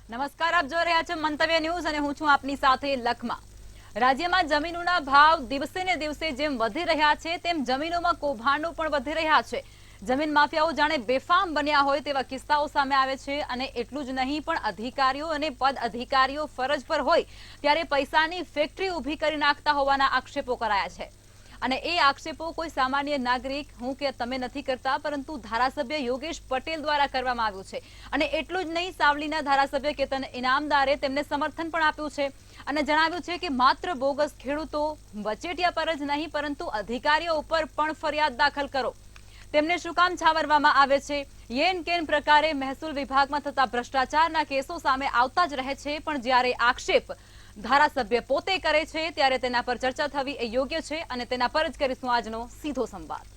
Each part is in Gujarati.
નમસ્કાર, આપ જોઈ રહ્યા છો મંતવ્ય ન્યૂઝ અને હું છું આપની સાથે લખમા। રાજ્યમાં જમીનોના ભાવ દિવસે ને દિવસે જેમ વધી રહ્યા છે તેમ જમીનોમાં કૌભાંડો પણ વધી રહ્યા છે। જમીન માફિયાઓ જાણે બેફામ બન્યા હોય તેવા કિસ્સાઓ સામે આવે છે અને એટલું જ નહીં પણ અધિકારીઓ અને પદ અધિકારીઓ ફરજ પર હોય ત્યારે પૈસાની ફેક્ટરી ઊભી કરી નાખતા હોવાના આક્ષેપો કરાયા છે અને એ આક્ષેપો કોઈ સામાન્ય નાગરિક હું કે તમે નથી કરતા પરંતુ ધારાસભ્ય યોગેશ પટેલ દ્વારા કરવામાં આવ્યું છે અને એટલું જ નહીં સાવલીના ધારાસભ્ય કેતન ઇનામદારે તેમને સમર્થન પણ આપ્યું છે અને જણાવ્યું છે કે માત્ર બોગસ ખેડૂતો વચેટિયા પર જ નહીં પરંતુ અધિકારીઓ ઉપર પણ ફરિયાદ દાખલ કરો। તેમને શું કામ છાવરવામાં આવે છે? યેન કેન પ્રકારે મહેસૂલ વિભાગમાં થતા ભ્રષ્ટાચારના કેસો સામે આવતા જ રહે છે પણ જ્યારે આક્ષેપ ધારાસભ્ય પોતે કરે છે ત્યારે તેના પર ચર્ચા થવી એ યોગ્ય છે અને તેના પર જ કરીશું આજનો સીધો સંવાદ।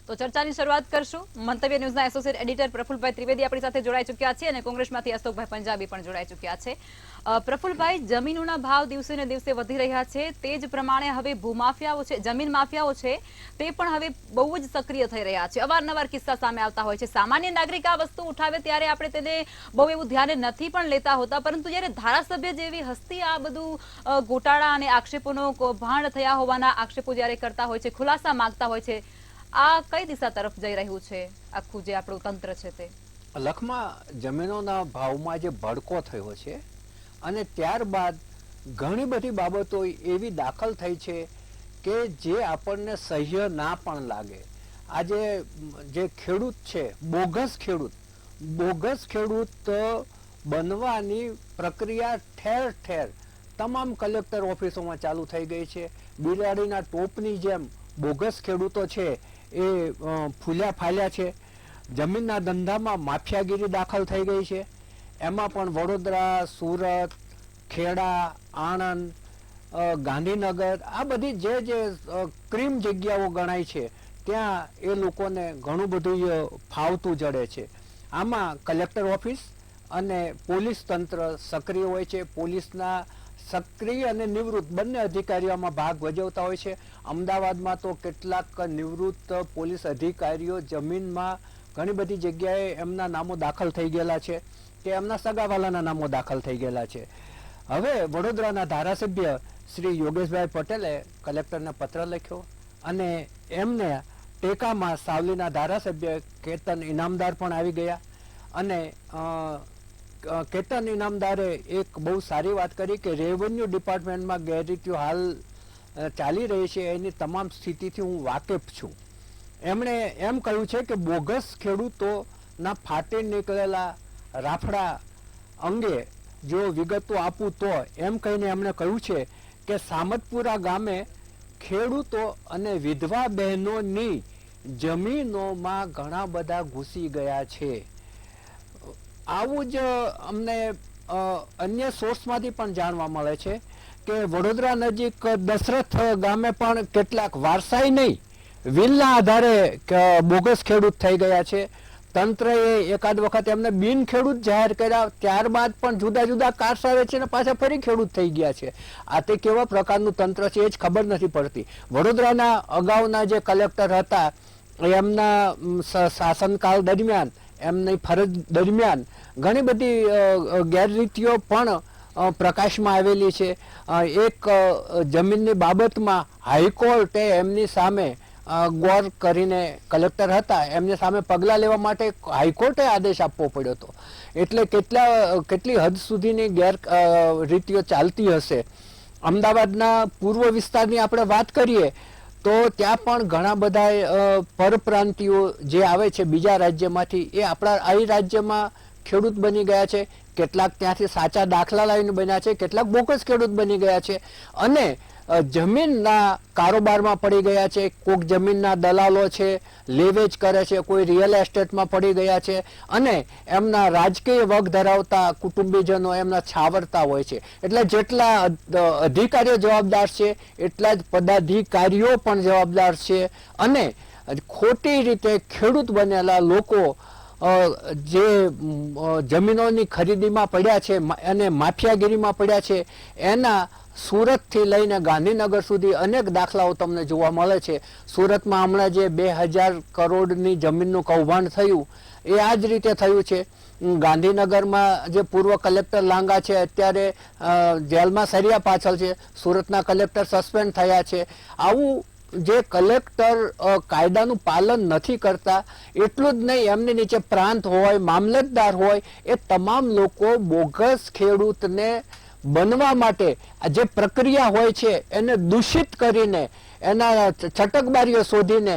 તો ચર્ચાની શરૂઆત કરશું। મંતવ્ય ન્યૂઝના એસોસિએટ એડિટર પ્રફુલભાઈ ત્રિવેદી આપણી સાથે જોડાઈ ચૂક્યા છે અને કોંગ્રેસમાંથી અશોકભાઈ પંજાબી પણ જોડાઈ ચૂક્યા છે। પ્રફુલભાઈ, જમીનોના ભાવ દિવસે ને દિવસે વધી રહ્યા છે તે જ પ્રમાણે હવે ભૂમાફિયાઓ છે, જમીન માફિયાઓ છે તે પણ હવે બહુ જ સક્રિય થઈ રહ્યા છે। અવારનવાર કિસ્સા સામે આવતા હોય છે। સામાન્ય નાગરિક આ વસ્તુ ઉઠાવે ત્યારે આપણે તેને બહુ એવું ધ્યાને નથી પણ લેતા હોતા પરંતુ જ્યારે ધારાસભ્ય જેવી હસ્તી આ બધું ગોટાળા અને આક્ષેપોનો કૌભાંડ થયા હોવાના આક્ષેપો જ્યારે કરતા હોય છે, ખુલાસા માંગતા હોય છે, આ કઈ દિશા તરફ જઈ રહ્યું છે આખું જે આપણું તંત્ર છે તે? લખમાં જમીનોના ભાવમાં જે ભડકો થયો છે અને ત્યારબાદ ઘણી બધી બાબતો એવી દાખલ થઈ છે કે જે આપણને સહ્ય ના પણ લાગે। આજે જે ખેડૂત છે, બોગસ ખેડૂત બનવાની પ્રક્રિયા ઠેર ઠેર તમામ કલેક્ટર ઓફિસોમાં ચાલુ થઈ ગઈ છે। બિલાડીના ટોપની જેમ બોગસ ખેડૂતો છે એ ફૂલ્યા ફાલ્યા છે। જમીનના ધંધામાં માફિયાગીરી દાખલ થઈ ગઈ છે। એમાં પણ વડોદરા, સુરત, ખેડા, આણંદ, ગાંધીનગર આ બધી જે ક્રીમ જગ્યાઓ ગણાય છે ત્યાં એ લોકોને ઘણું બધું ફાવતું જડે છે। આમાં કલેક્ટર ઓફિસ અને પોલીસ તંત્ર સક્રિય હોય છે। પોલીસના સક્રિય અને નિવૃત્ત બંને અધિકારીઓમાં ભાગ ભજવતા હોય છે। અમદાવાદમાં તો કેટલાક નિવૃત્ત પોલીસ અધિકારીઓ જમીનમાં ઘણી બધી જગ્યાએ એમના નામો દાખલ થઈ ગયેલા છે કે એમના સગાવાલાના નામો દાખલ થઈ ગયેલા છે। હવે વડોદરાના ધારાસભ્ય શ્રી યોગેશભાઈ પટેલે કલેક્ટરને પત્ર લખ્યો અને એમને ટેકામાં સાવલીના ધારાસભ્ય કેતન ઇનામદાર પણ આવી ગયા અને કેતન ઇનામદારે એક બહુ સારી વાત કરી કે રેવન્યુ ડિપાર્ટમેન્ટમાં ગેરરીતિઓ હાલ ચાલી રહી છે એની તમામ સ્થિતિથી હું વાકેફ છું। એમણે એમ કહ્યું છે કે બોગસ ખેડૂતોના ફાટી નીકળેલા રાફડા અંગે જો વિગતો આપું તો એમ કહીને એમણે કહ્યું છે કે સામતપુરા ગામે ખેડૂતો અને વિધવા બહેનોની જમીનોમાં ઘણા બધા ઘૂસી ગયા છે। આવું જ અમને અન્ય સોર્સમાંથી પણ જાણવા મળે છે કે વડોદરા નજીક દશરથ ગામે પણ કેટલાક વારસાઈ નહીં વિલના આધારે બોગસ ખેડૂત થઈ ગયા છે। તંત્રએ એકાદ વખત એમને બિન ખેડૂત જાહેર કર્યા, ત્યારબાદ પણ જુદા જુદા કારસાવે છે અને પાછા ફરી ખેડૂત થઈ ગયા છે। આ તે કેવા પ્રકારનું તંત્ર છે એ જ ખબર નથી પડતી। વડોદરાના અગાઉના જે કલેક્ટર હતા એમના શાસનકાળ દરમિયાન, એમની ફરજ દરમિયાન ઘણી બધી ગેરરીતિઓ પણ પ્રકાશમાં આવેલી છે। એક જમીનની બાબતમાં હાઈકોર્ટે એમની સામે ગોર કરીને કલેક્ટર હતા એમની સામે પગલાં લેવા માટે હાઈકોર્ટે આદેશ આપવો પડ્યો હતો। એટલે કેટલી હદ સુધીની ગેરરીતિઓ ચાલતી હશે। અમદાવાદના પૂર્વ વિસ્તારની આપણે વાત કરીએ તો ત્યાં પણ ઘણા બધા પરપ્રાંતિયો જે આવે છે બીજા રાજ્યમાંથી એ આપણા આ રાજ્યમાં ખેડૂત બની ગયા છે। કેટલાક ત્યાંથી સાચા દાખલા લાવીને બન્યા છે, કેટલાક બોગસ ખેડૂત બની ગયા છે અને જમીનના કારોબારમાં પડી ગયા છે। કોઈક જમીનના દલાલો છે, લેવેચ કરે છે, કોઈ રિયલ એસ્ટેટમાં પડી ગયા છે અને એમના રાજકીય વગ ધરાવતા કુટુંબીજનો એમના છાવરતા હોય છે। એટલે જેટલા અધિકારીઓ જવાબદાર છે એટલા જ પદાધિકારીઓ પણ જવાબદાર છે અને ખોટી રીતે ખેડૂત બનેલા લોકો જે જમીનોની ખરીદીમાં પડ્યા છે અને માફિયાગીરીમાં પડ્યા છે એના સુરતથી લઈને ગાંધીનગર સુધી અનેક દાખલાઓ તમને જોવા મળે છે. સુરતમાં હમણાં જે 2000 કરોડની જમીનનું કૌભાંડ થયું એ આ જ રીતે થયું છે. ગાંધીનગરમાં જે પૂર્વ કલેક્ટર લાંગા છે અત્યારે જેલમાં સરિયા પાછળ છે. સુરતના કલેક્ટર સસ્પેન્ડ થયા છે. આવું જે કલેક્ટર કાયદાનું પાલન નથી કરતા, એટલું જ નહીં એમની નીચે પ્રાંત હોય, મામલતદાર હોય, એ તમામ લોકો બોગસ ખેડૂતને બનવા માટે જે પ્રક્રિયા હોય છે એને દૂષિત કરીને, એના છટકબારીઓ શોધીને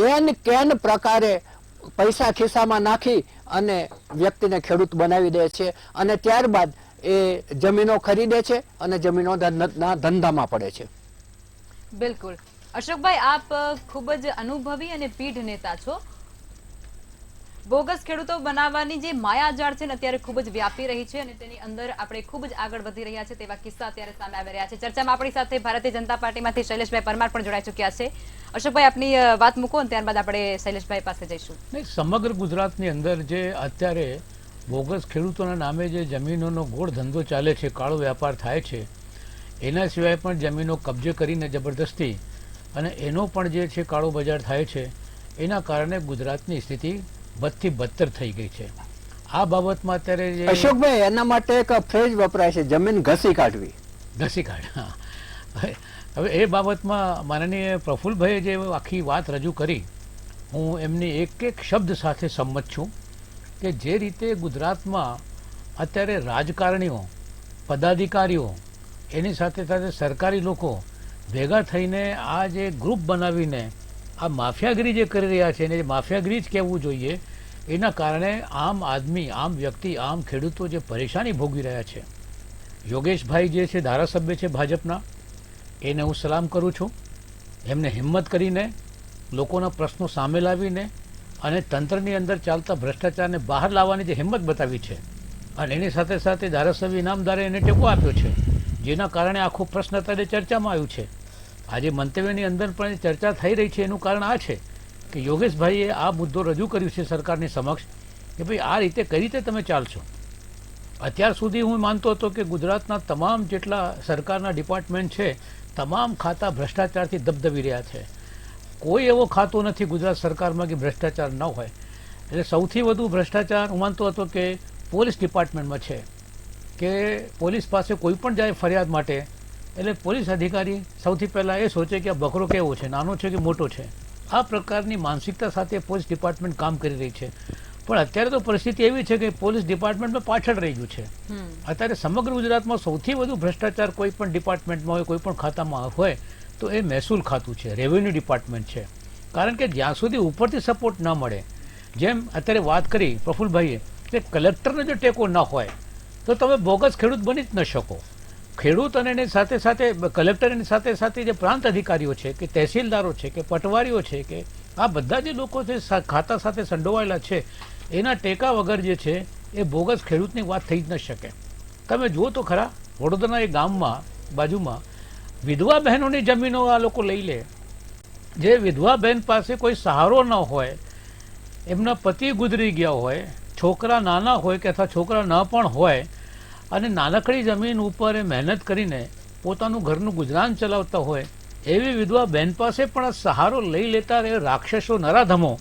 એન કેન પ્રકારે પૈસા ખિસ્સામાં નાખી અને વ્યક્તિને ખેડૂત બનાવી દે છે અને ત્યારબાદ એ જમીનો ખરીદે છે અને જમીનો ધંધામાં પડે છે. બિલકુલ. અશોકભાઈ, આપ ખૂબ જ અનુભવી અને પીઢ નેતા છો. બોગસ ખેડૂતો બનાવવાની જે માયાજાળ છે ને અત્યારે ખૂબ જ વ્યાપી રહી છે અને તેની અંદર આપણે ખૂબ જ આગળ વધી રહ્યા છે તેવા કિસ્સા અત્યારે સામે આવી રહ્યા છે. ચર્ચામાં આપણી સાથે ભારતીય જનતા પાર્ટીમાંથી શૈલેષભાઈ પરમાર પણ જોડાઈ ચૂક્યા છે. અશોકભાઈ, આપની વાત મૂકો અને ત્યારબાદ આપણે શૈલેષભાઈ પાસે જઈશું. સમગ્ર ગુજરાતની અંદર જે અત્યારે બોગસ ખેડૂતોના નામે જે જમીનોનો ગોળ ધંધો ચાલે છે, કાળો વ્યાપાર થાય છે, એના સિવાય પણ જમીનો કબજે કરીને જબરદસ્તી અને એનો પણ જે છે કાળો બજાર થાય છે, એના કારણે ગુજરાતની સ્થિતિ બદથી બદતર થઈ ગઈ છે. આ બાબતમાં અત્યારે જે અશોકભાઈ, એના માટે એક ફ્રેઝ વપરાય છે, જમીન ઘસી કાઢવી. ઘસી કાઢ. હવે એ બાબતમાં માનનીય પ્રફુલ્લભાઈએ જે આખી વાત રજૂ કરી, હું એમની એક એક શબ્દ સાથે સંમત છું કે જે રીતે ગુજરાતમાં અત્યારે રાજકારણીઓ, પદાધિકારીઓ, એની સાથે સાથે સરકારી લોકો ભેગા થઈને આ જે ગ્રુપ બનાવીને આ માફિયાગીરી જે કરી રહ્યા છે, એને માફિયાગીરી જ કહેવું જોઈએ, એના કારણે આમ આદમી, આમ વ્યક્તિ, આમ ખેડૂતો જે પરેશાની ભોગવી રહ્યા છે. યોગેશભાઈ જે છે ધારાસભ્ય છે ભાજપના, એને હું સલામ કરું છું. એમને હિંમત કરીને લોકોના પ્રશ્નો સામે લાવીને અને તંત્રની અંદર ચાલતા ભ્રષ્ટાચારને બહાર લાવવાની જે હિંમત બતાવી છે અને એની સાથે સાથે ધારાસભ્ય ઇનામદારે એને ટેકો આપ્યો છે, જેના કારણે આખો પ્રશ્ન અત્યારે ચર્ચામાં આવ્યું છે. આજે મંતવ્યની અંદર પણ ચર્ચા થઈ રહી છે. એનું કારણ આ છે કે યોગેશભાઈએ આ મુદ્દો રજૂ કર્યું છે સરકારની સમક્ષ કે ભાઈ આ રીતે કઈ રીતે તમે ચાલશો. અત્યાર સુધી હું માનતો હતો કે ગુજરાતના તમામ જેટલા સરકારના ડિપાર્ટમેન્ટ છે, તમામ ખાતા ભ્રષ્ટાચારથી દબદબી રહ્યા છે. કોઈ એવો ખાતો નથી ગુજરાત સરકારમાં કે ભ્રષ્ટાચાર ન હોય. એટલે સૌથી વધુ ભ્રષ્ટાચાર હું માનતો હતો કે પોલીસ ડિપાર્ટમેન્ટમાં છે કે પોલીસ પાસે કોઈ પણ જાય ફરિયાદ માટે એટલે પોલીસ અધિકારી સૌથી પહેલાં એ સોચે કે આ બકરો કેવો છે, નાનો છે કે મોટો છે. આ પ્રકારની માનસિકતા સાથે પોલીસ ડિપાર્ટમેન્ટ કામ કરી રહી છે. પણ અત્યારે તો પરિસ્થિતિ એવી છે કે પોલીસ ડિપાર્ટમેન્ટમાં પાછળ રહી ગયું છે. અત્યારે સમગ્ર ગુજરાતમાં સૌથી વધુ ભ્રષ્ટાચાર કોઈ પણ ડિપાર્ટમેન્ટમાં હોય, કોઈ પણ ખાતામાં હોય તો એ મહેસૂલ ખાતું છે, રેવન્યુ ડિપાર્ટમેન્ટ છે. કારણ કે જ્યાં સુધી ઉપરથી સપોર્ટ ન મળે, જેમ અત્યારે વાત કરી પ્રફુલ્લભાઈએ કે કલેક્ટરનો જો ટેકો ન હોય તો તમે બોગસ ખેડૂત બની જ ન શકો. ખેડૂત અને એની સાથે સાથે કલેક્ટરની સાથે સાથે જે પ્રાંત અધિકારીઓ છે કે તહેસીલદારો છે કે પટવારીઓ છે કે આ બધા જે લોકો છે ખાતા સાથે સંડોવાયેલા છે, એના ટેકા વગર જે છે એ બોગસ ખેડૂતની વાત થઈ જ ન શકે. તમે જુઓ તો ખરા, વડોદરાના એક ગામમાં બાજુમાં વિધવા બહેનોની જમીનો આ લોકો લઈ લે. જે વિધવા બહેન પાસે કોઈ સહારો ન હોય, એમના પતિ ગુજરી ગયા હોય, છોકરા નાના હોય કે અથવા છોકરા ન પણ હોય અને નાનકડી જમીન ઉપર એ મહેનત કરીને પોતાનું ઘરનું ગુજરાન ચલાવતા હોય, એવી વિધવા બહેન પાસે પણ આ સહારો લઈ લેતા એ રાક્ષસો, નરાધમો,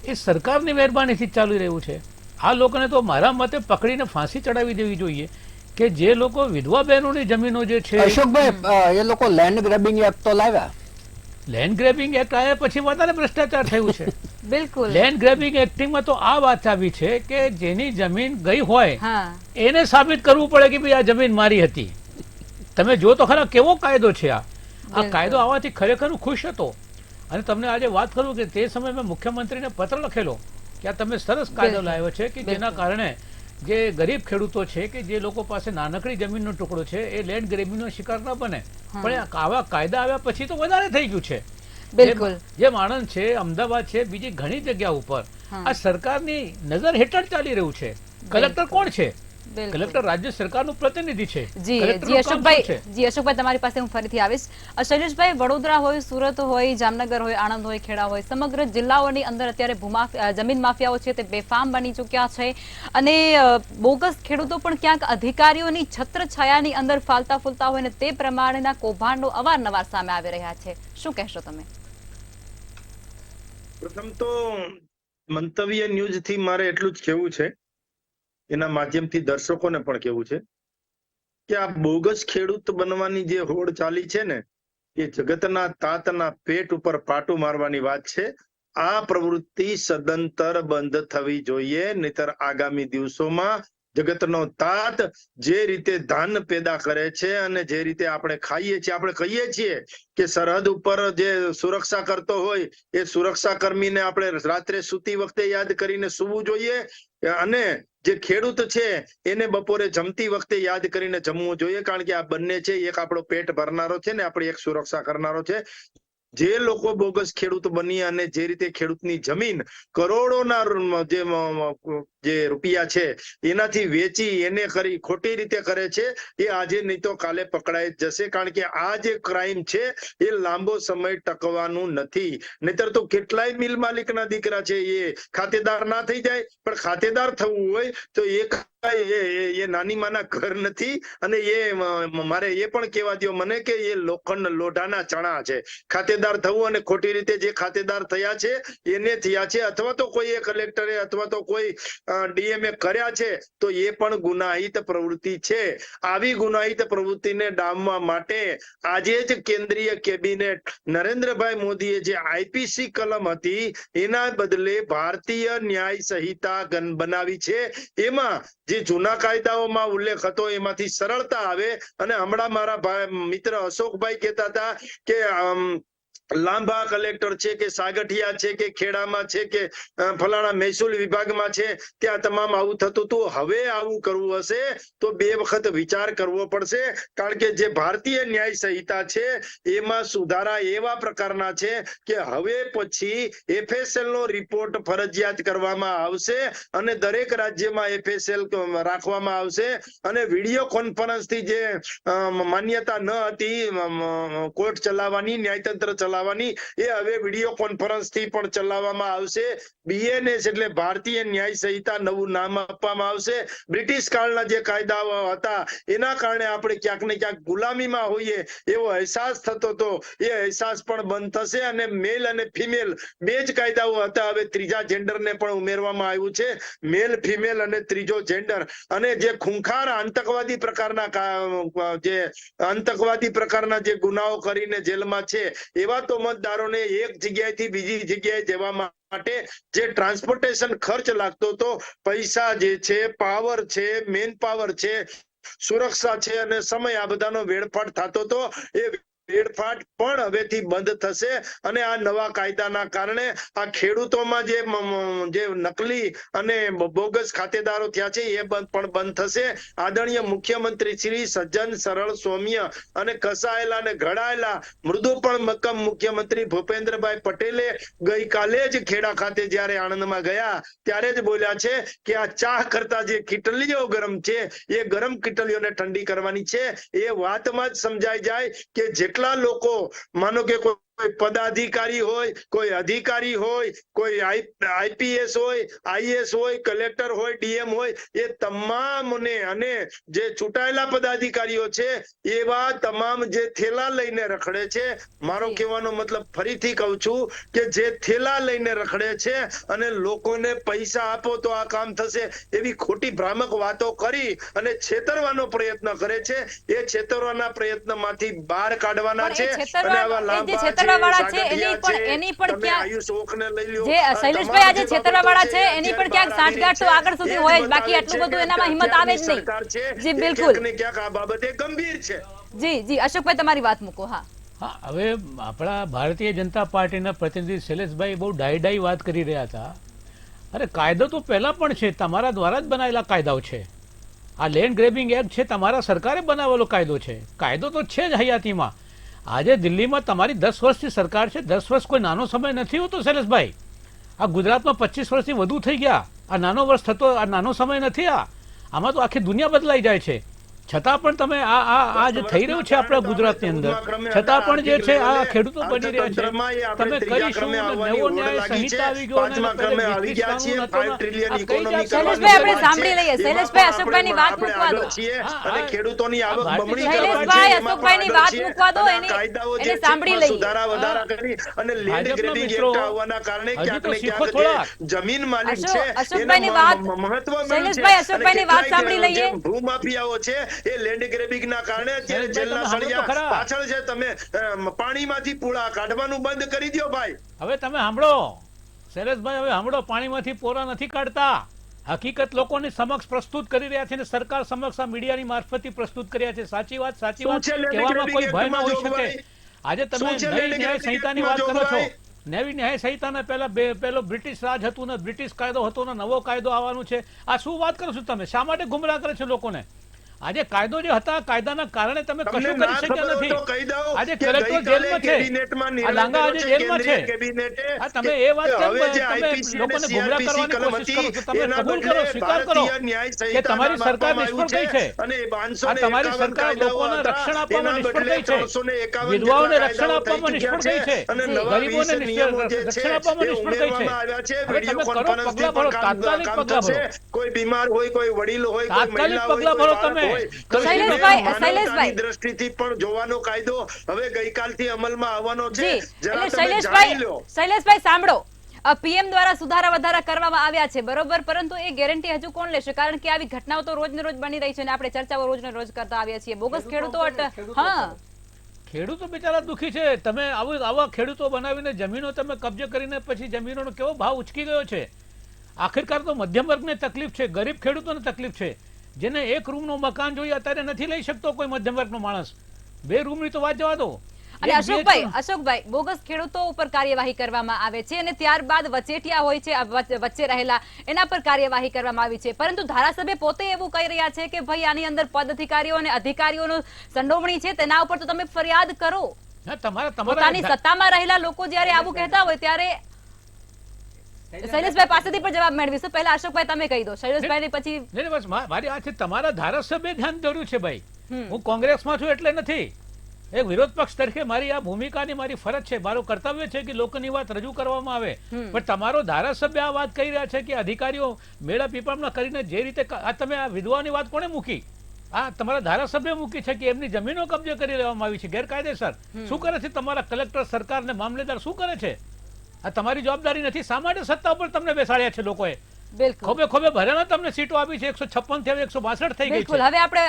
એ સરકારની મહેરબાનીથી જ ચાલી રહ્યું છે. આ લોકોને તો મારા મતે પકડીને ફાંસી ચડાવી દેવી જોઈએ કે જે લોકો વિધવા બહેનોની જમીનો જે છે. અશોકભાઈ, એ લોકો લેન્ડ ગ્રેબિંગ એક્ટ તો લાવ્યા. લેન્ડ ગ્રેબિંગ એક્ટ આવ્યા પછી વધારે ભ્રષ્ટાચાર થયું છે. બિલકુલ. લેન્ડ ગ્રેબિંગ એક્ટમાં તો આ વાત આવી છે કે જેની જમીન ગઈ હોય એને સાબિત કરવું પડે કે ભાઈ આ જમીન મારી હતી. તમે જો તો ખરા કેવો કાયદો છે આ કાયદો આવવાથી ખરેખર હું ખુશ હતો. અને તમને આજે વાત કરું કે તે સમયે મેં મુખ્યમંત્રીને પત્ર લખેલો કે આ તમે સરસ કાયદો લાવ્યો છે કે જેના કારણે જે ગરીબ ખેડૂતો છે કે જે લોકો પાસે નાનકડી જમીનનો ટુકડો છે એ લેન્ડ ગ્રેબિંગનો શિકાર ન બને. પણ આવા કાયદા આવ્યા પછી તો વધારે થઈ ગયું છે. બિલકુલ. જે આણંદ છે, અમદાવાદ છે, બીજી ઘણી જગ્યા ઉપર આ સરકારની નજર હેઠળ ચાલી રહ્યું છે. કલેક્ટર કોણ છે? બિલકુલ. કલેક્ટર રાજ્ય સરકારનું પ્રતિનિધિ છે. જી કલેક્ટરનું જી કામ શું અશોકભાઈ છે? જી અશોકભાઈ તમારી પાસે હું ફરીથી આવીશ. શૈલેષભાઈ, વડોદરા હોય, સુરત હોય, જામનગર હોય, આણંદ હોય, ખેડા હોય, સમગ્ર જિલ્લાઓની અંદર અત્યારે જમીન માફિયાઓ છે તે બેફામ બની ચૂક્યા છે અને બોગસ ખેડૂતો પણ ક્યાંક અધિકારીઓની છત્રછાયાની અંદર ફાલતા ફૂલતા હોય ને તે પ્રમાણેના કૌભાંડો અવારનવાર સામે આવી રહ્યા છે. શું કહેશો તમે? પ્રથમ તો મંતવ્ય ન્યૂઝ થી મારે એટલું જ કહેવું છે, એના માધ્યમથી દર્શકોને પણ કહેવું છે કે આ બોગસ ખેડૂત બનવાની જે હોડ ચાલી છે ને, એ જગતના તાતના પેટ ઉપર પાટું મારવાની વાત છે. આ પ્રવૃત્તિ સદંતર બંધ થવી જોઈએ, નહીતર આગામી દિવસોમાં જગતનો તાત જે રીતે ધાન પેદા કરે છે અને જે રીતે આપણે ખાઈએ છીએ, આપણે કહીએ છીએ કે સરહદ ઉપર જે સુરક્ષા કરતો હોય એ સુરક્ષા કર્મીને આપણે રાત્રે સૂતી વખતે યાદ કરીને સૂવું જોઈએ, અને જે ખેડૂત છે એને બપોરે જમતી વખતે યાદ કરીને જમવું જોઈએ. કારણ કે આ બંને છે, એક આપણો પેટ ભરનારો છે ને આપણી એક સુરક્ષા કરનારો છે. જે લોકો બોગસ ખેડૂત બની અને જે રીતે ખેડૂતની જમીન કરોડોના જે રૂપિયા છે એનાથી વેચી એને કરી ખોટી રીતે કરે છે, એ આજે નહીં તો કાલે પકડાઈ જશે. કારણ કે આ જે ક્રાઇમ છે એ લાંબો સમય ટકવાનું નથી. નહીતર તો કેટલાય મિલ માલિકના દીકરા છે એ ખાતેદાર ના થઈ જાય, પણ ખાતેદાર થવું હોય તો એ નાની માના ઘર નથી. અને મારે એ પણ કહેવા દો મને કે એ લોખંડ લોઢાના ચણા છે. ખાતેદાર થવું અને ખોટી રીતે જે ખાતેદાર થયા છે એને થયા છે, અથવા તો કોઈ કલેક્ટરે અથવા તો કોઈ ડીએમએ કર્યા છે, તો એ પણ ગુનાહિત પ્રવૃત્તિ છે. આવી ગુનાહિત પ્રવૃત્તિને ડામવા માટે આજે જ કેન્દ્રીય કેબિનેટ નરેન્દ્રભાઈ મોદીએ જે આઈપીસી કલમ હતી એના બદલે ભારતીય ન્યાય સંહિતા બનાવી છે. એમાં જે જૂના કાયદાઓમાં ઉલ્લેખ હતો એમાંથી સરળતા આવે. અને હમણાં મારા મિત્ર અશોકભાઈ કહેતા હતા કે લાંબા કલેક્ટર છે કે સાગઠિયા છે કે ખેડામાં છે કે ફલાણા મહેસૂલ વિભાગમાં છે ત્યાં તમામ આવું થતું હતું. હવે આવું કરવું હશે તો 2 વખત વિચાર કરવો પડશે. કારણ કે જે ભારતીય ન્યાય સંહિતા છે એમાં સુધારા એવા પ્રકારના છે કે હવે પછી એફએસએલ નો રિપોર્ટ ફરજિયાત કરવામાં આવશે અને દરેક રાજ્યમાં એફએસએલ રાખવામાં આવશે. અને વિડીયો કોન્ફરન્સથી જે માન્યતા ન હતી કોર્ટ ચલાવવાની, ન્યાયતંત્ર ચલાવવાની, એ હવે વિડીયો કોન્ફરન્સ થી પણ ચલાવવામાં આવશે. બીએનએસ એટલે ભારતીય ન્યાય સંહિતા નવું નામ આપવામાં આવશે. બ્રિટિશ કાળના જે કાયદાઓ હતા એના કારણે આપણે ક્યાંક ને ક્યાંક ગુલામીમાં હોઈએ એવો અહેસાસ થતો હતો, એ અહેસાસ પણ બંધ થશે. અને મેલ અને ફિમેલ 2 જ કાયદાઓ હતા, હવે ત્રીજા જેન્ડરને પણ ઉમેરવામાં આવ્યું છે, મેલ ફિમેલ અને ત્રીજો જેન્ડર. અને જે ખૂંખાર આતંકવાદી પ્રકારના જે ગુનાઓ કરીને જેલમાં છે એવા તો મતદારોને એક જગ્યાએથી બીજી જગ્યાએ જવા માટે જે ટ્રાન્સપોર્ટેશન ખર્ચ લાગતો હતો, પૈસા જે છે, પાવર છે, મેન પાવર છે, સુરક્ષા છે અને સમય, આ બધાનો વેડફાટ થતો હતો, એ વેડફાટ પણ હવેથી બંધ થશે. અને આ નવા કાયદાના કારણે આ ખેડૂતોમાં જે નકલી અને બોગસ ખાતેદારો થયા છે એ પણ બંધ થશે. આદરણીય મુખ્યમંત્રી શ્રી સજ્જન, સરળ, સૌમ્ય અને કસાયેલા અને ઘડાયેલા મૃદુ પણ મક્કમ મુખ્યમંત્રી ભૂપેન્દ્રભાઈ પટેલે ગઈકાલે જ ખેડા ખાતે જ્યારે આણંદમાં ગયા ત્યારે જ બોલ્યા છે કે આ ચા કરતા જે કીટલીઓ ગરમ છે એ ગરમ કીટલીઓને ઠંડી કરવાની છે. એ વાતમાં જ સમજાઈ જાય કે જેટલા લોકો માનો કે કોઈ પદાધિકારી હોય, કોઈ અધિકારી હોય, કોઈ આઈપીએસ હોય, આઈએસ હોય, કલેક્ટર હોય, ડીએમ હોય, એ તમામને અને જે ચૂંટાયેલા પદાધિકારીઓ છે એવા તમામ જે થેલા લઈને રખડે છે, મારો કહેવાનો મતલબ ફરીથી કહું છું કે જે થેલા લઈને રખડે છે અને લોકોને પૈસા આપો તો આ કામ થશે એવી ખોટી ભ્રામક વાતો કરી અને છેતરવાનો પ્રયત્ન કરે છે, એ છેતરવાના પ્રયત્નમાંથી બહાર કાઢવાના છે. અને આવા લાંબા એની પણ શૈલેષભાઈ આજે છેતરવાવાળા છે એની પણ ક્યાંક સાંઠગાંઠ તો આગળ સુધી હોય જ, બાકી આટલું બધું એનામાં હિંમત આવે જ નહીં. જી બિલકુલ, ક્યાંક આ બાબતે ગંભીર છે. જી અશોકભાઈ તમારી વાત મૂકો. હા, હવે આપણા ભારતીય જનતા પાર્ટીના પ્રતિનિધિ શૈલેષભાઈ બહુ ડાઈ વાત કરી રહ્યા હતા. અરે કાયદો તો પહેલા પણ છે, તમારા દ્વારા જ બનાવેલા કાયદાઓ છે. આ લેન્ડ ગ્રેબિંગ એક્ટ છે તમારા સરકારે બનાવેલો કાયદો છે. કાયદો તો છે જ હયાતીમાં. આજે દિલ્હીમાં તમારી 10 વર્ષથી સરકાર છે. 10 વર્ષ કોઈ નાનો સમય નથી હોતો શૈલેષભાઈ. આ ગુજરાતમાં 25 વર્ષથી વધુ થઈ ગયા. આ નાનો સમય નથી. આમાં તો આખી દુનિયા બદલાઈ જાય છે. છતાં પણ તમે આ જે થઈ રહ્યું છે આપણા ગુજરાતની અંદર, છતાં પણ જે છે આ ખેડૂતો બની રહ્યા છે. તમે કરીશું નવો ન્યાય સંહિતા આવી ગયો અને શૈલેષભાઈ આપણે સાંભળી લઈએ. શૈલેષભાઈ અશોકભાઈની વાત મૂકવા દો. અને ખેડૂતોની આવક બમણી શૈલેષભાઈ અશોકભાઈની વાત મૂકવા દો. એને સાંભળી લઈએ. સુધારા વધારા કરી અને લેન્ડ ગ્રેબિંગ એક્ટ આવવાના કારણે ક્યાંક ને ક્યાંક જમીન માલિક છે અશોકભાઈની વાત શૈલેષભાઈ અશોકભાઈની વાત સાંભળી લઈએ. ભૂમાફિયાઓ છે એ લેન્ડ ગ્રેબિંગ ના કારણે અત્યારે જેલના સળિયા પાછળ છે. તમે પાણીમાંથી પૂળા કાઢવાનું બંધ કરી દો ભાઈ. હવે તમે સાંભળો શૈલેષભાઈ, હવે સાંભળો, પાણીમાંથી પોરા નથી કાઢતા. હકીકત લોકોની સમક્ષ પ્રસ્તુત કરી રહ્યા છે અને સરકાર સમક્ષ આ મીડિયાની મારફતથી પ્રસ્તુત કર્યા છે. સાચી વાત કહેવામાં કોઈ ભય ન હોઈ શકે. આજે તમે નવી ન્યાય સંહિતાની વાત કરો છો. નવી ન્યાય સંહિતાના પહેલો બ્રિટિશ રાજ હતું ને બ્રિટિશ કાયદો હતો ને નવો કાયદો આવવાનું છે. આ શું વાત કરો છો તમે? શા માટે ગુમરાહ કરે છે લોકોને? આજે કાયદો જે હતા, કાયદાના કારણે તમે કશું કરી શક્યા નથી. આજે કલેક્ટર જેલમાં છે, આ લાંગા આજે જેલમાં છે. તમે એ વાત કેમ તમે લોકોને ગુમરાહ કરવાની કોશિશ કરો છો? તમે કબૂલ કરો, સ્વીકાર કરો કે તમારી સરકાર નિષ્ફળ ગઈ છે. આ તમારી સરકાર લોકોને રક્ષણ આપવામાં નિષ્ફળ ગઈ છે, વિધવાઓને રક્ષણ આપવામાં નિષ્ફળ ગઈ છે, ગરીબોને રક્ષણ આપવામાં નિષ્ફળ ગઈ છે. હવે તમે કરો, પગલા ભરો, તાત્કાલિક પગલા ભરો. કોઈ બીમાર હોય, કોઈ વડીલ હોય, તાત્કાલિક પગલા ભરો. તમે શૈલેષભાઈ દ્રષ્ટિથી પણ જોવાનો કાયદો હવે ગઈકાલથી અમલમાં આવવાનો છે. શૈલેષભાઈ સાંભળો, પીએમ દ્વારા સુધારા વધારા કરવામાં આવ્યા છે, બરોબર, પરંતુ એ ગેરંટી હજુ કોણ લેશે? કારણ કે આવી ઘટનાઓ તો રોજ ને રોજ બની રહી છે અને આપણે ચર્ચાઓ રોજ ને રોજ કરતા આવ્યા છીએ. બોગસ ખેડૂતો, ખેડૂતો બિચારા દુખી છે. તમે આવા ખેડૂતો બનાવીને જમીનો તમે કબજે કરીને પછી જમીનોનો કેવો ભાવ ઉચકી ગયો છે. આખિરકાર તો મધ્યમ વર્ગને તકલીફ છે, ગરીબ ખેડૂતોને તકલીફ છે. જેને એક રૂમનું મકાન જોઈએ અત્યારે નથી લઈ શકતો કોઈ મધ્યમ વર્ગનો માણસ. 2 રૂમની તો વાત જવા દો. અને અશોકભાઈ બોગસ ખેડૂતો ઉપર કાર્યવાહી કરવામાં આવે છે અને ત્યારબાદ વચેટિયા હોય છે વચ્ચે રહેલા, એના પર કાર્યવાહી કરવામાં આવી છે. પરંતુ ધારાસભ્ય પોતે એવું કહી રહ્યા છે કે ભાઈ આની અંદર પદ અધિકારીઓ અને અધિકારીઓનો સંડોવણી છે, તેના ઉપર તો તમે ફરિયાદ કરો. પોતાની સત્તામાં રહેલા લોકો જયારે આવું કહેતા હોય ત્યારે શૈલેષભાઈ પાસેથી પણ જવાબ મેળવીશું. પહેલા અશોકભાઈ તમે કહી દો, શૈલેષભાઈ પછી. બસ મારી આ છે તમારા ધારાસભ્ય ધ્યાન દોર્યું છે ભાઈ. હું કોંગ્રેસમાં છું એટલે નથી. એક વિરોધ પક્ષ તરીકે મારી આ ભૂમિકાની મારી ફરજ છે, મારું કર્તવ્ય છે કે લોકોની વાત રજૂ કરવામાં આવે. પણ તમારો ધારાસભ્ય આ વાત કહી રહ્યા છે કે અધિકારીઓ મેળા પીપળમાં કરીને જે રીતે આ તમે આ વિધવાની વાત કોને મૂકી? આ તમારા ધારાસભ્ય મૂકી છે કે એમની જમીનો કબજે કરી લેવામાં આવી છે ગેરકાયદેસર. શું કરે છે તમારા કલેક્ટર, સરકાર ને મામલેદાર શું કરે છે? આ તમારી જવાબદારી નથી. શા માટે સત્તા ઉપર તમને બેસાડ્યા છે લોકોએ? ખોબે ખોબે ભરેલા તમને સીટો આપી છે. 156 થી 162 થઈ ગઈ છે. હવે આપણે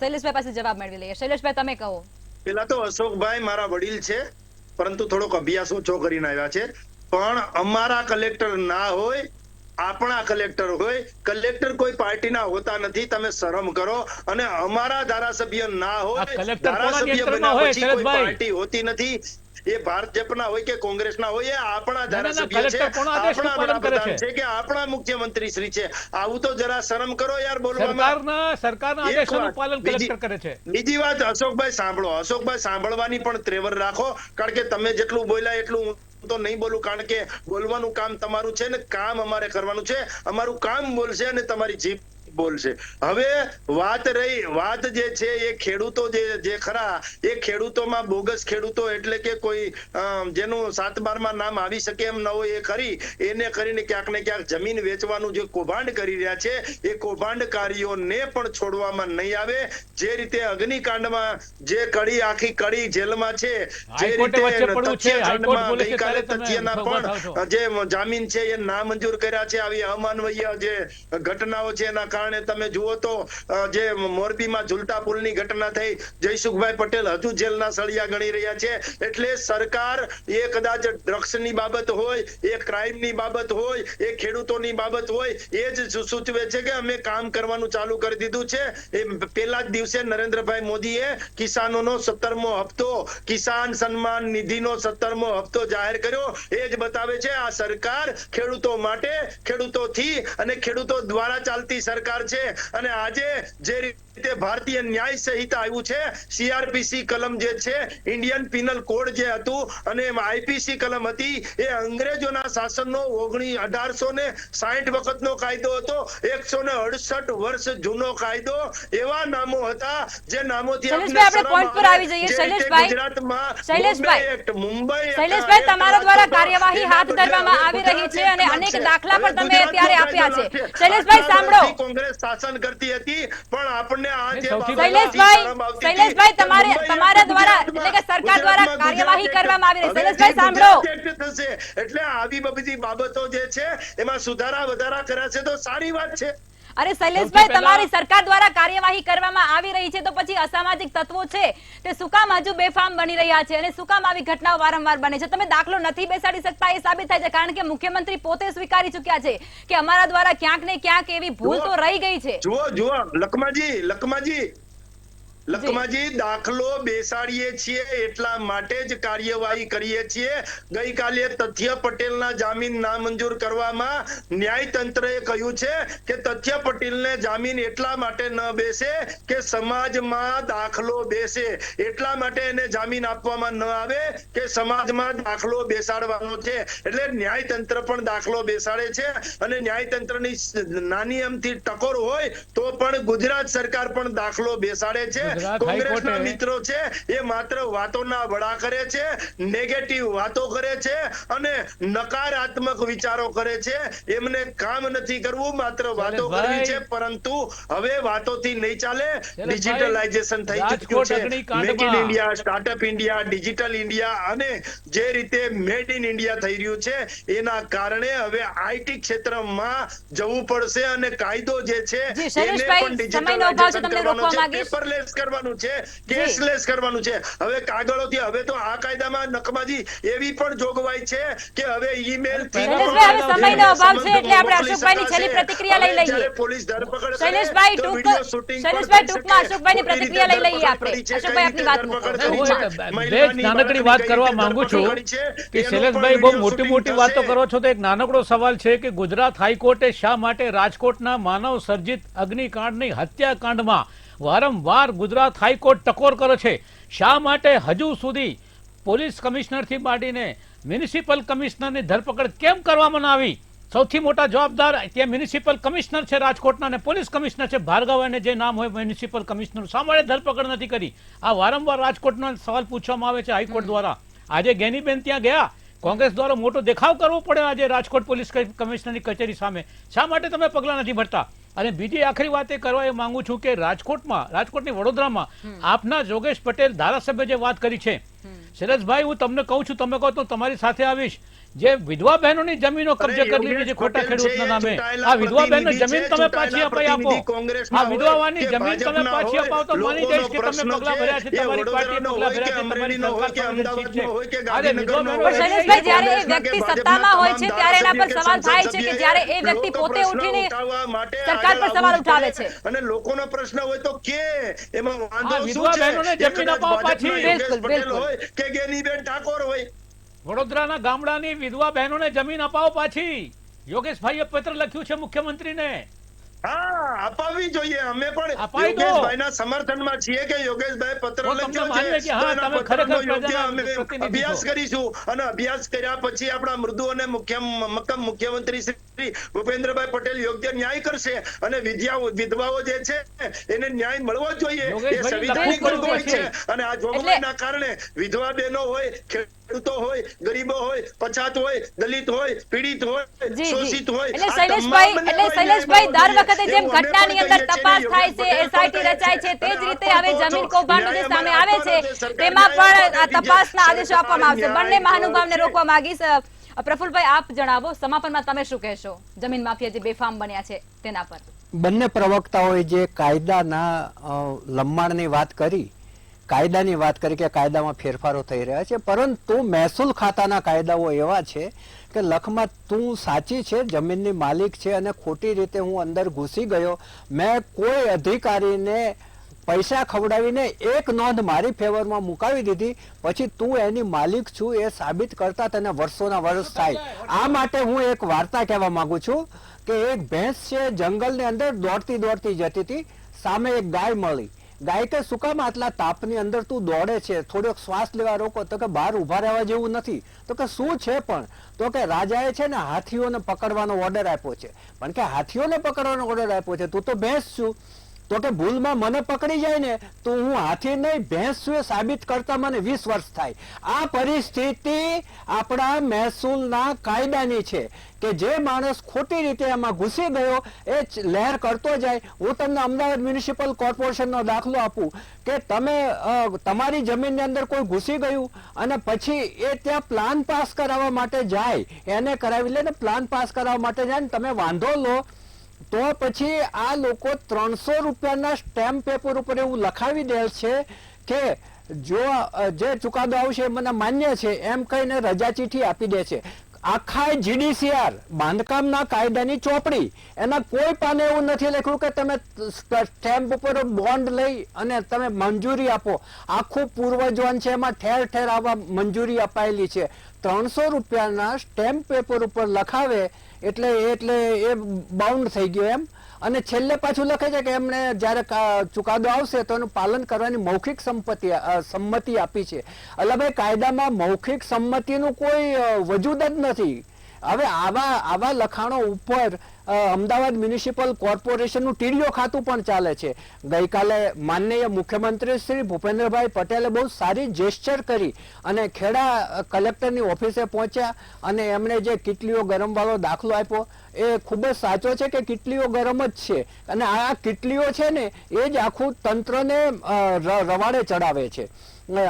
શૈલેષભાઈ પાસે જવાબ મેળવી લઈએ. શૈલેષભાઈ તમે કહો. પેલા તો અશોકભાઈ મારા વડીલ છે, પરંતુ થોડોક અભ્યાસ ઓછો કરીને આવ્યા છે. પણ અમારા કલેક્ટર ના હોય, આપણા કલેક્ટર હોય, કલેક્ટર કોઈ પાર્ટીના હોતા નથી. તમે શરમ કરો. અને અમારા ધારાસભ્ય ના હોય, ધારાસભ્ય બન્યા પછી કોઈ પાર્ટી હોતી નથી. એ ભાજપના હોય કે કોંગ્રેસના હોય, એ આપણા ધારાસભ્ય છે, આપણા વડાપ્રધાન છે કે આપણા મુખ્યમંત્રી શ્રી છે. આવું તો જરા શરમ કરો યાર બોલવામાં. સરકારના આદેશોનું પાલન કલેક્ટર કરે છે. બીજી વાત અશોકભાઈ સાંભળો. અશોકભાઈ સાંભળવાની પણ ત્રેવર રાખો, કારણ કે તમે જેટલું બોલ્યા એટલું હું તો નહીં બોલું, કારણ કે બોલવાનું કામ તમારું છે ને કામ અમારે કરવાનું છે. અમારું કામ બોલશે અને તમારી જીભ બોલશે. હવે વાત જે છે એ ખેડૂતો જે ખરા, એ ખેડૂતોમાં બોગસ ખેડૂતો એટલે કે કોઈ જેનું 7/12 નામ આવી શકે એમ ન હોય એ ખરી, એને કરીને ક્યાંક ને ક્યાંક જમીન વેચવાનું જે કૌભાંડ કરી રહ્યા છે, એ કૌભાંડકારીઓને પણ છોડવામાં નહીં આવે. જે રીતે અગ્નિકાંડમાં જે આખી કડી જેલમાં છે, જે રીતે તથ્યકાંડમાં ગઈકાલે તથ્યના પણ જે જામીન છે એ નામંજૂર કર્યા છે. આવી અમાનવીય જે ઘટનાઓ છે એના કારણે તમે જુઓ તો જે મોરબીમાં ઝુલતા પુલની ઘટના થઈ, જયસુખભાઈ પટેલ હજુ જેલના સળિયા ગણી રહ્યા છે. એટલે સરકાર એ કદાચ ડ્રગ્સની બાબત હોય, એ ક્રાઇમની બાબત હોય, એ ખેડૂતોની બાબત હોય, એ જ સૂચવે છે કે અમે કામ કરવાનું ચાલુ કરી દીધું છે. એ પહેલા જ દિવસે નરેન્દ્રભાઈ મોદીએ કિસાનોનો 17મો હપ્તો, કિસાન સન્માન નિધિનો 17મો હપ્તો જાહેર કર્યો. એ જ બતાવે છે આ સરકાર ખેડૂતો માટે, ખેડૂતોથી અને ખેડૂતો દ્વારા ચાલતી સરકાર સરકાર છે અને આજે જે રીતે ભારતીય ન્યાય સંહિતા આવ્યું છે, CRPC કલમ જે છે, ઇન્ડિયન પિનલ કોડ જે હતું અને IPC કલમ હતી, એ અંગ્રેજોના શાસનનો 1860 વખતનો કાયદો હતો, 168 વર્ષ જૂનો કાયદો. એવા નામો હતા જે નામોથી શૈલેષભાઈ, આપણે પોઈન્ટ પર આવી જઈએ. શૈલેષભાઈ, શૈલેષભાઈ, તમારા દ્વારા કાર્યવાહી હાથ ધરવામાં આવી રહી છે અને અનેક દાખલા પણ તમે અત્યારે આપ્યા છે. શૈલેષભાઈ સાંભળો, કોંગ્રેસ શાસન કરતી હતી, પણ આપણને આ જે શૈલેષભાઈ, તમારા દ્વારા એટલે કે સરકાર દ્વારા કાર્યવાહી કરવામાં આવી રહી. શૈલેષભાઈ સાંભળો, એટલે આવી બધી બાબતો જે છે એમાં સુધારા વધારા કર્યા છે તો સારી વાત છે. અરે શૈલેષભાઈ, તમારી સરકાર દ્વારા કાર્યવાહી કરવામાં આવી રહી છે તો પછી અસામાજિક તત્વો છે તે શું કામ હજુ બેફામ બની રહ્યા છે અને શું કામ આવી ઘટનાઓ વારંવાર બને છે? તમે દાખલો નથી બેસાડી શકતા એ સાબિત થાય છે, કારણ કે મુખ્યમંત્રી પોતે સ્વીકારી ચૂક્યા છે કે અમારા દ્વારા ક્યાંક ને ક્યાંક એવી ભૂલ તો રહી ગઈ છે. જુઓ લખમાજી, દાખલો બેસાડીએ છીએ એટલા માટે જ કાર્યવાહી કરીએ છીએ. ગઈકાલે તથ્ય પટેલના જામીન નામંજૂર કરવામાં ન્યાયતંત્રએ કહ્યું છે કે તથ્ય પટેલને જામીન એટલા માટે ન બેસે કે સમાજમાં દાખલો બેસે, એટલા માટે એને જામીન આપવામાં ન આવે કે સમાજમાં દાખલો બેસાડવાનો છે. એટલે ન્યાયતંત્ર પણ દાખલો બેસાડે છે અને ન્યાયતંત્રની નાની અમથી ટકોર હોય તો પણ ગુજરાત સરકાર પણ દાખલો બેસાડે છે. કોંગ્રેસના મિત્રો છે એ માત્ર વાતોના વડા કરે છે, નેગેટિવ વાતો કરે છે અને નકારાત્મક વિચારો કરે છે. એમને કામ નથી કરવું, માત્ર વાતો કરવી છે. પરંતુ હવે વાતોથી નહીં ચાલે. ડિજિટલાઇઝેશન થઈ ચૂક્યું છે. Make in India, startup India, digital India અને જે રીતે મેડ ઇન ઇન્ડિયા થઈ રહ્યું છે એના કારણે હવે IT ક્ષેત્રમાં જવું પડશે અને કાયદો જે છે એને પણ ડિજિટલાઇઝેશન કરવાનો છે, પેપરલેસ કરવાનું છે, કેશલેસ કરવાનું છે. હવે કાગળોથી, હવે તો આ કાયદામાં નકમાજી એવી પણ જોગવાઈ છે કે હવે ઈમેલ થી સમયનો અભાવ છે એટલે આપણે અશોકભાઈની છેલ્લી પ્રતિક્રિયા લઈ લઈએ. પોલીસ ધરપકડ શૈલેષભાઈ ટૂંકમાં અશોકભાઈની પ્રતિક્રિયા લઈ લઈએ આપણે. અશોકભાઈ આપની વાત મૂકો. બે નાનકડી વાત કરવા માંગુ છું કે શૈલેષભાઈ બહુ મોટી વાતો કરો છો તો એક નાનકડો સવાલ છે કે ગુજરાત હાઈકોર્ટે શા માટે રાજકોટના માનવ સર્જિત અગ્નિકાંડની હત્યાકાંડમાં વારંવાર ગુજરાત હાઈકોર્ટ ટકોર કરે છે? શા માટે હજુ સુધી પોલીસ કમિશનરથી માંડીને મ્યુનિસિપલ કમિશનરની ધરપકડ કેમ કરવામાં આવી? સૌથી મોટા જવાબદાર ત્યાં મ્યુનિસિપલ કમિશનર છે રાજકોટના અને પોલીસ કમિશનર છે ભાર્ગવ, અને જે નામ હોય મ્યુનિસિપલ કમિશનર, શા માટે ધરપકડ નથી કરી? આ વારંવાર રાજકોટનો સવાલ પૂછવામાં આવે છે હાઈકોર્ટ દ્વારા. આજે ગેનીબેન ત્યાં ગયા, કોંગ્રેસ દ્વારા મોટો દેખાવ કરવો પડે આજે રાજકોટ પોલીસ કમિશનરની કચેરી સામે. શા માટે તમે પગલાં નથી ભરતા? અને બીજી આખરી વાત એ કરવા એ માંગુ છું કે રાજકોટની વડોદરામાં આપના યોગેશ પટેલ ધારાસભ્ય જે વાત કરી છે, શૈલેષભાઈ હું તમને કહું છું, તમે કહો તો તમારી સાથે આવીશ. જે વિધવા બહેનોની જમીનો કબજે કરી લીધી છે ખોટા ખેડૂતના નામે, આ વિધવા બહેનની જમીન તમે પાછી અપાઈ આપો. આ વિધવાની જમીન તમે પાછી અપાવો તો માની જઈશ કે તમે પગલા ભર્યા છે, તમારી પાર્ટીએ પગલા ભર્યા છે, તમારી સરકાર સંવેદનશીલ છે. આજે વિધવા બહેનો, શૈલેષભાઈ, જ્યારે એ વ્યક્તિ સત્તામાં હોય છે ત્યારે એના પર સવાલ થાય છે કે જ્યારે એ વ્યક્તિ પોતે ઉઠીને સરકાર પર સવાલ ઉઠાવે છે અને લોકોનો પ્રશ્ન હોય તો કે એમાં વાંધો શું છે? વિધવા બહેનોને જમીન અપાવો પાછી. પટેલ હોય કે ગેનીબેન ઠાકોર હોય, વડોદરાના ગામડાની વિધવા બહેનોને જમીન અપાવો પાછી. યોગેશભાઈએ પત્ર લખ્યું છે મુખ્યમંત્રીને. હા, અપાવવી જોઈએ. અમે પણ યોગેશભાઈના સમર્થનમાં છીએ કે યોગેશભાઈ પત્ર લખ્યો છે, અમે અભ્યાસ કરીશું અને અભ્યાસ કર્યા પછી આપણા મૃદુ અને મુખ્યમંત્રી શ્રી ભૂપેન્દ્રભાઈ પટેલ યોગ્ય ન્યાય કરશે અને વિધવાઓ જે છે એને ન્યાય મળવો જોઈએ. એ સંવિધાનિક જોગવાઈ છે અને આ જોગવાઈના કારણે વિધવા બહેનો હોય, ખેડૂતો હોય, ગરીબો હોય, પછાત હોય, દલિત હોય, પીડિત હોય, શોષિત હોય, એટલે શૈલેષભાઈ દર વખતે જેમ ઘટનાની અંદર તપાસ થાય છે, SIT રચાય છે, તે જ રીતે હવે જમીન કૌભાંડ જે સામે આવે છે તેમાં પણ તપાસના આદેશો આપવામાં આવશે. બંને મહાનુભાવને રોકવા માંગીશ. પ્રફુલભાઈ, આપ જણાવો, સમાપનમાં તમે શું કહેશો જમીન માફિયા જે બેફામ બન્યા છે તેના પર? બંને પ્રવક્તાઓએ જે કાયદાના લંબાણની વાત કરી, કાયદાની વાત કરી કે કાયદામાં ફેરફારો થઈ રહ્યા છે, પરંતુ મહેસૂલ ખાતાના કાયદાઓ એવા છે કે લખમાં તું સાચી છે, જમીનની માલિક છે અને ખોટી રીતે હું અંદર ઘૂસી ગયો, મેં કોઈ અધિકારીને પૈસા ખવડાવીને એક નોંધ મારી ફેવરમાં મુકાવી દીધી, પછી તું એની માલિક છું એ સાબિત કરતા તને વર્ષોના વર્ષ થાય. આ માટે હું એક વાર્તા કહેવા માંગુ છું કે એક ભેંસ છે જંગલની અંદર દોડતી દોડતી જતી હતી, સામે એક ગાય મળી. ગાય કે શું કામ આટલા તાપની અંદર તું દોડે છે, થોડોક શ્વાસ લેવા રોકો. તો કે બહાર ઉભા રહેવા જેવું નથી. તો કે શું છે? પણ તો કે રાજાએ છે ને હાથીઓને પકડવાનો ઓર્ડર આપ્યો છે. પણ કે હાથીઓને પકડવાનો ઓર્ડર આપ્યો છે, તું તો ભેંસ છું. તો કે ભૂલમાં મને પકડી જાય ને તો હું હાથી નહીં ભેંસ છું એ સાબિત કરતા મને 20 વર્ષ થાય. આ પરિસ્થિતિ આપણા મહેસૂલના કાયદાની છે કે જે માણસ ખોટી રીતે એમાં ઘૂસી ગયો એ લહેર કરતો જાય. હું તમને અમદાવાદ મ્યુનિસિપલ કોર્પોરેશનનો દાખલો આપું કે તમે તમારી જમીનની અંદર કોઈ ઘૂસી ગયું અને પછી એ ત્યાં પ્લાન પાસ કરાવવા માટે જાય, એને કરાવી લે ને પ્લાન પાસ કરાવવા માટે જાય ને તમે વાંધો લો, તો પછી આ લોકો 300 રૂપિયાના સ્ટેમ્પ પેપર ઉપર એવું લખાવી દે છે કે જો જે ચુકાદો આવશે મને માન્ય છે એમ કહીને રજા ચીઠી આપી દે છે. આખા GDCR બાંધકામના કાયદાની ચોપડી એના કોઈ પાને એવું નથી લખ્યું કે તમે સ્ટેમ્પ ઉપર બોન્ડ લઈ અને તમે મંજૂરી આપો. આખું પૂર્વજોન છે એમાં ઠેર ઠેર આવા મંજૂરી અપાયેલી છે. 300 રૂપિયાના સ્ટેમ્પ પેપર ઉપર લખાવે એટલે એ બાઉન્ડ થઈ ગયો એમ. અને છેલ્લે પાછું લખે છે કે એમણે જ્યારે ચુકાદો આવશે તો એનું પાલન કરવાની મૌખિક સંમતિ આપી છે. એટલે ભાઈ કાયદામાં મૌખિક સંમતિનું કોઈ વજૂદ જ નથી. હવે આવા લખાણો ઉપર અમદાવાદ મ્યુનિસિપલ કોર્પોરેશનનું ટીડીઓ ખાતું પણ ચાલે છે. ગઈકાલે માનનીય મુખ્યમંત્રી શ્રી ભૂપેન્દ્રભાઈ પટેલે બહુ સારી જેસ્ચર કરી અને ખેડા કલેક્ટરની ઓફિસે પહોંચ્યા અને એમણે જે કિટલીઓ ગરમ વાળો દાખલો આપ્યો એ ખૂબ જ સાચો છે કે કિટલીઓ ગરમ જ છે. અને આ કિટલીઓ છે ને એ જ આખું તંત્રને રવાડે ચડાવે છે.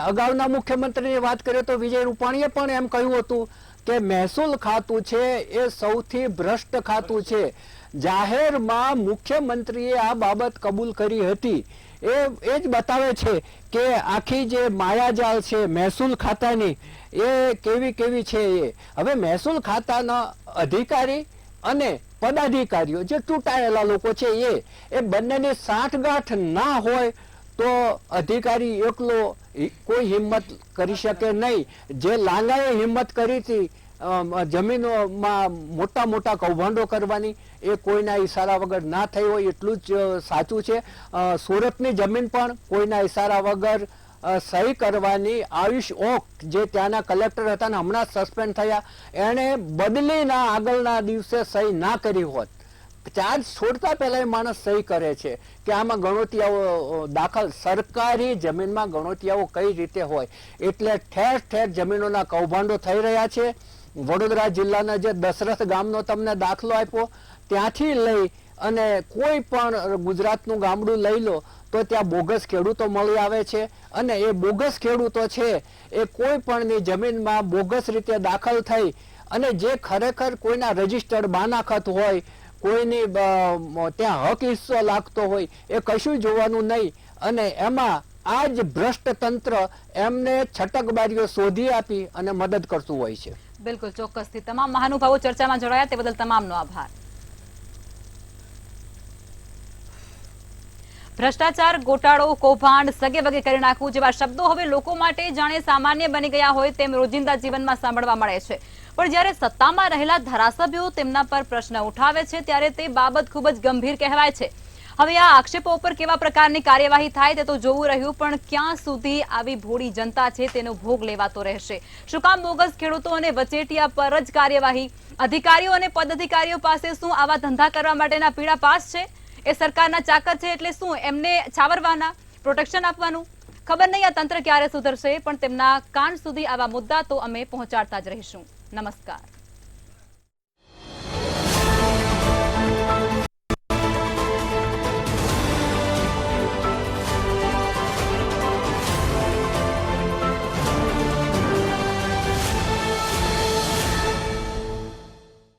અગાઉના મુખ્યમંત્રીની વાત કરીએ તો વિજય રૂપાણીએ પણ એમ કહ્યું હતું કે મહેસૂલ ખાતું છે એ સૌથી ભ્રષ્ટ ખાતું છે. જાહેરમાં મુખ્યમંત્રીએ આ બાબત કબૂલ કરી હતી. એ જ બતાવે છે કે આખી જે માયાજાળ છે મહેસૂલ ખાતાની એ કેવી છે. એ હવે મહેસૂલ ખાતાના અધિકારી અને પદાધિકારીઓ જે ચૂંટાયેલા લોકો છે એ બંનેની સાંઠગાંઠ ના હોય તો અધિકારી એકલો કોઈ હિંમત કરી શકે નહીં. જે લાંગાએ હિંમત કરી હતી જમીનોમાં મોટા મોટા કૌભાંડો કરવાની એ કોઈના ઈશારા વગર ના થઈ હોય એટલું જ સાચું છે. સુરતની જમીન પણ કોઈના ઈશારા વગર સહી કરવાની આયુષ ઓક જે ત્યાંના કલેક્ટર હતા ને હમણાં સસ્પેન્ડ થયા, એણે બદલીના આગળના દિવસે સહી ના કરી હોત. ચાર્જ છોડતા પહેલા એ માણસ સહી કરે છે કે આમાં ગણોતિયાઓ દાખલ સરકારી જમીનમાં ગણોતિયાઓ કઈ રીતે હોય. એટલે ઠેર ઠેર જમીનોના કૌભાંડો થઈ રહ્યા છે. વડોદરા જિલ્લાના જે દશરથ ગામનો તમને દાખલો આપ્યો ત્યાંથી લઈ અને કોઈ પણ ગુજરાતનું ગામડું લઈ લો તો ત્યાં બોગસ ખેડૂતો મળી આવે છે. અને એ બોગસ ખેડૂતો છે એ કોઈ પણની જમીનમાં બોગસ રીતે દાખલ થઈ અને જે ખરેખર કોઈના રજિસ્ટર્ડ બાનાખત હોય, કોઈની ત્યાં હક હિસ્સો લાગતો હોય એ કશું જોવાનું નહીં. અને એમાં આ જ ભ્રષ્ટ તંત્ર એમને છટકબારીઓ શોધી આપી અને મદદ કરતું હોય છે. બિલકુલ, ચોક્કસથી. તમામ મહાનુભાવો ચર્ચામાં જોડાયા તે બદલ તમામનો આભાર. ભ્રષ્ટાચાર, ગોટાળો, કૌભાંડ, સગે વગે કરી નાખવું જેવા શબ્દો હવે લોકો માટે જાણે સામાન્ય બની ગયા હોય તેમ રોજિંદા જીવનમાં સાંભળવા મળે છે. પણ જ્યારે સત્તામાં રહેલા ધારાસભ્યો તેમના પર પ્રશ્ન ઉઠાવે છે ત્યારે તે બાબત ખૂબ જ ગંભીર કહેવાય છે. હવે આ આક્ષેપો ઉપર કેવા પ્રકારની કાર્યવાહી થાય તે તો જોવું રહ્યું, પણ ક્યાં સુધી આવી ભોળી જનતા છે તેનો ભોગ લેવાતો રહેશે? શું કામ બોગસ ખેડૂતો અને વચેટિયા પર જ કાર્યવાહી? અધિકારીઓ અને પદાધિકારીઓ પાસે શું આવા ધંધા કરવા માટેના પીળા પાસ છે? એ સરકારના ચાકર છે એટલે શું એમને છાવરવાના, પ્રોટેક્શન આપવાનું? ખબર નહીં આ તંત્ર ક્યારે સુધરશે, પણ તેમના કાન સુધી આવા મુદ્દા તો અમે પહોંચાડતા જ રહીશું. નમસ્કાર.